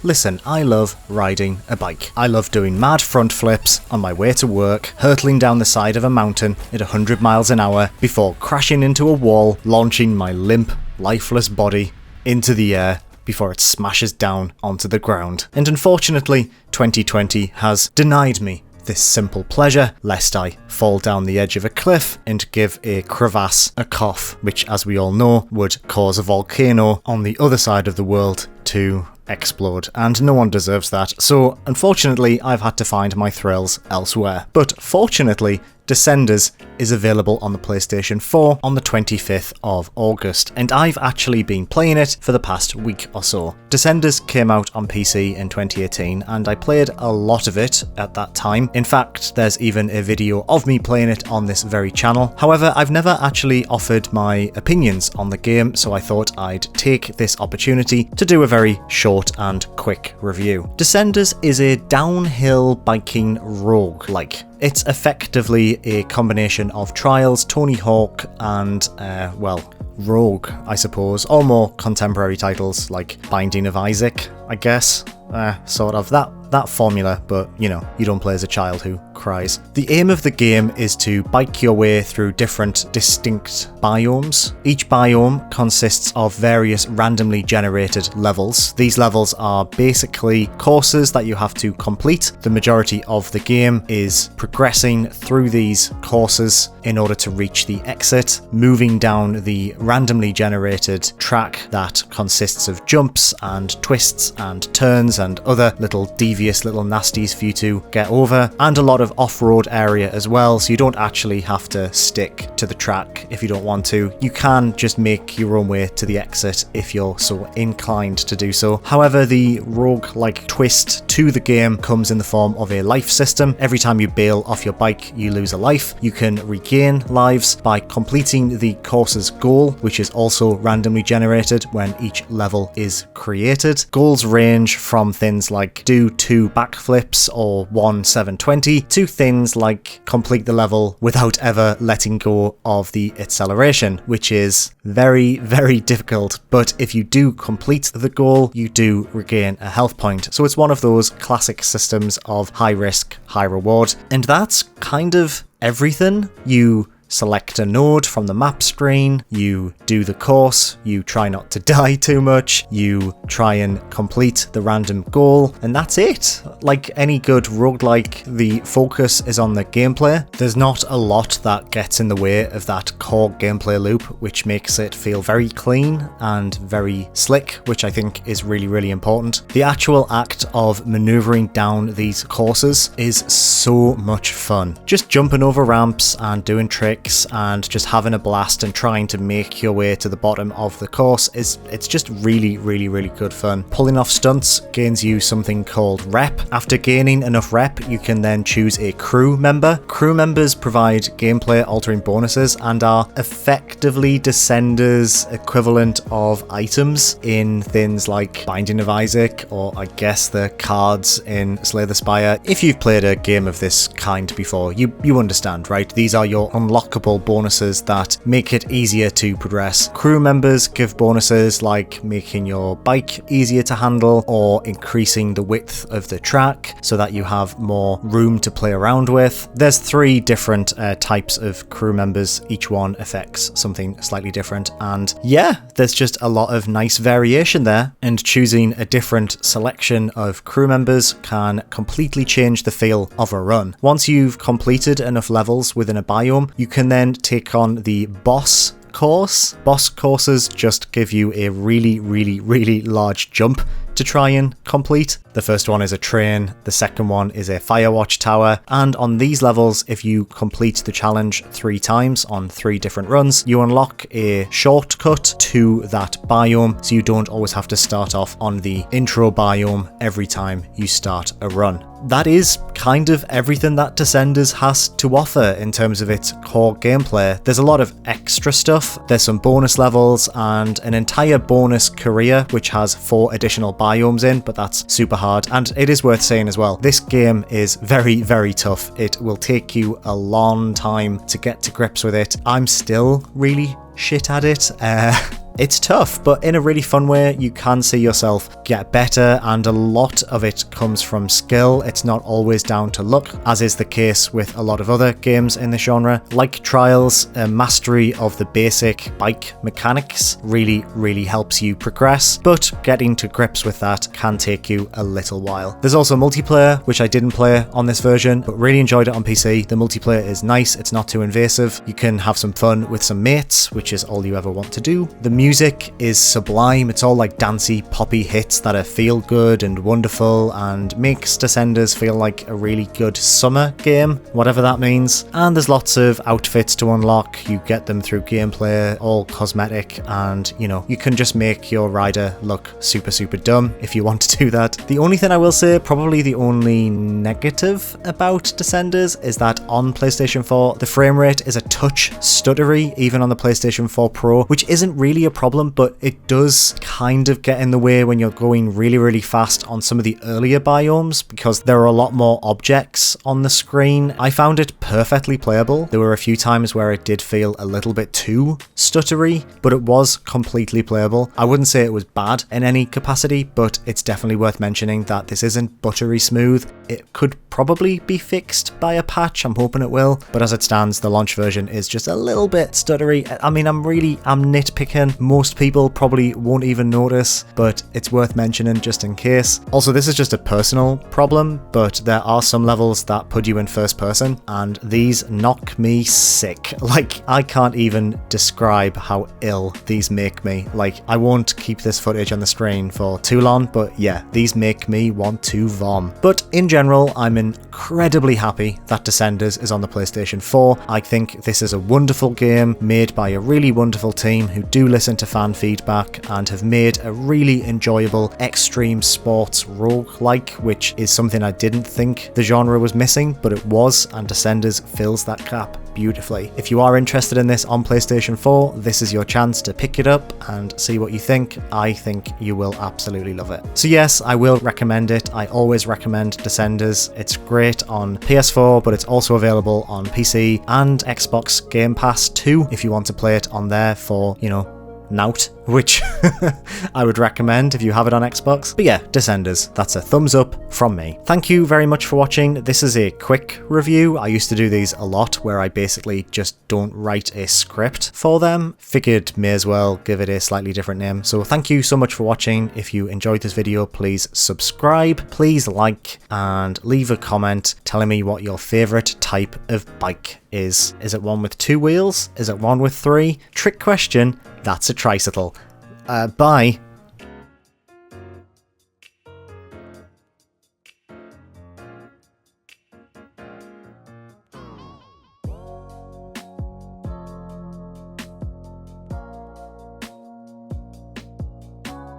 Listen, I love riding a bike. I love doing mad front flips on my way to work, hurtling down the side of a mountain at 100 miles an hour before crashing into a wall, launching my limp, lifeless body into the air before it smashes down onto the ground. And unfortunately, 2020 has denied me this simple pleasure, lest I fall down the edge of a cliff and give a crevasse a cough, which, as we all know, would cause a volcano on the other side of the world to explode, and no one deserves that. So unfortunately, I've had to find my thrills elsewhere. But fortunately, Descenders is available on the PlayStation 4 on the 25th of August, and I've actually been playing it for the past week or so. Descenders came out on PC in 2018, and I played a lot of it at that time. In fact, there's even a video of me playing it on this very channel. However, I've never actually offered my opinions on the game, so I thought I'd take this opportunity to do a very short and quick review. Descenders is a downhill biking roguelike. It's effectively a combination of Trials, Tony Hawk, and, Rogue, I suppose, or more contemporary titles like Binding of Isaac, I guess. Sort of that formula, but you know, you don't play as a child who cries. The aim of the game is to bike your way through different distinct biomes. Each biome consists of various randomly generated levels. These levels are basically courses that you have to complete. The majority of the game is progressing through these courses in order to reach the exit, moving down the randomly generated track that consists of jumps and twists and turns and other little devious little nasties for you to get over, and a lot of off-road area as well, so you don't actually have to stick to the track if you don't want to. You can just make your own way to the exit if you're so inclined to do so. However, the roguelike twist to the game comes in the form of a life system. Every time you bail off your bike, you lose a life. You can regain lives by completing the course's goal, which is also randomly generated when each level is created. Goals range from things like do 2 backflips or 1 720 to things like complete the level without ever letting go of the acceleration, which is very, very difficult. But if you do complete the goal, you do regain a health point. So it's one of those classic systems of high risk, high reward. And that's kind of everything. You select a node from the map screen, you do the course, you try not to die too much, you try and complete the random goal, and that's it. Like any good roguelike, the focus is on the gameplay. There's not a lot that gets in the way of that core gameplay loop, which makes it feel very clean and very slick, which I think is really, really important. The actual act of maneuvering down these courses is so much fun. Just jumping over ramps and doing tricks and just having a blast and trying to make your way to the bottom of the course it's just really, really, really good fun. Pulling off stunts gains you something called rep. After gaining enough rep, you can then choose a crew member. Crew members provide gameplay altering bonuses and are effectively Descenders equivalent of items in things like Binding of Isaac, or I guess the cards in Slay the Spire. If you've played a game of this kind before, you understand, right? These are your unlockable bonuses that make it easier to progress. Crew members give bonuses like making your bike easier to handle or increasing the width of the track so that you have more room to play around with. There's 3 different types of crew members. Each one affects something slightly different, and yeah, there's just a lot of nice variation there, and choosing a different selection of crew members can completely change the feel of a run. Once you've completed enough levels within a biome, you can then take on the boss course. Boss courses just give you a really, really, really large jump to try and complete. The first one is a train, the second one is a firewatch tower, and on these levels, if you complete the challenge 3 times on 3 different runs, you unlock a shortcut to that biome, so you don't always have to start off on the intro biome every time you start a run. That is kind of everything that Descenders has to offer in terms of its core gameplay. There's a lot of extra stuff, there's some bonus levels and an entire bonus career which has 4 additional biomes in, but that's super hard. And it is worth saying as well, this game is very, very tough. It will take you a long time to get to grips with it. I'm still really shit at it. It's tough, but in a really fun way. You can see yourself get better, and a lot of it comes from skill. It's not always down to luck, as is the case with a lot of other games in the genre. Like Trials, a mastery of the basic bike mechanics really helps you progress, but getting to grips with that can take you a little while. There's also multiplayer, which I didn't play on this version, but really enjoyed it on PC. The multiplayer is nice, it's not too invasive. You can have some fun with some mates, which is all you ever want to do. The music is sublime. It's all like dancey, poppy hits that are feel good and wonderful and makes Descenders feel like a really good summer game, whatever that means. And there's lots of outfits to unlock. You get them through gameplay, all cosmetic, and you know, you can just make your rider look super dumb if you want to do that. The only thing I will say, probably the only negative about Descenders, is that on PlayStation 4 the frame rate is a touch stuttery, even on the PlayStation 4 Pro, which isn't really a problem, but it does kind of get in the way when you're going really fast on some of the earlier biomes, because there are a lot more objects on the screen. I found it perfectly playable. There were a few times where it did feel a little bit too stuttery, but it was completely playable. I wouldn't say it was bad in any capacity, but it's definitely worth mentioning that this isn't buttery smooth. It could probably be fixed by a patch, I'm hoping it will, but as it stands, the launch version is just a little bit stuttery. I mean, I'm nitpicking. Most people probably won't even notice, but it's worth mentioning just in case. Also, this is just a personal problem, but there are some levels that put you in first person, and these knock me sick. Like, I can't even describe how ill these make me. Like, I won't keep this footage on the screen for too long, but yeah, these make me want to vom. But in general, I'm incredibly happy that Descenders is on the PlayStation 4. I think this is a wonderful game made by a really wonderful team who do listen to fan feedback and have made a really enjoyable extreme sports roguelike, which is something I didn't think the genre was missing, but it was, and Descenders fills that gap beautifully. If you are interested in this on PlayStation 4, this is your chance to pick it up and see what you think. I think you will absolutely love it. So yes, I will recommend it. I always recommend Descenders. It's great on PS4, but it's also available on PC and Xbox Game Pass too, if you want to play it on there for, you know, Nout, which I would recommend if you have it on Xbox. But yeah, Descenders, that's a thumbs up from me. Thank you very much for watching. This is a quick review. I used to do these a lot where I basically just don't write a script for them. Figured may as well give it a slightly different name. So thank you so much for watching. If you enjoyed this video, please subscribe, please like, and leave a comment telling me what your favorite type of bike is. Is it one with 2 wheels? Is it one with 3? Trick question. That's a tricycle. Bye.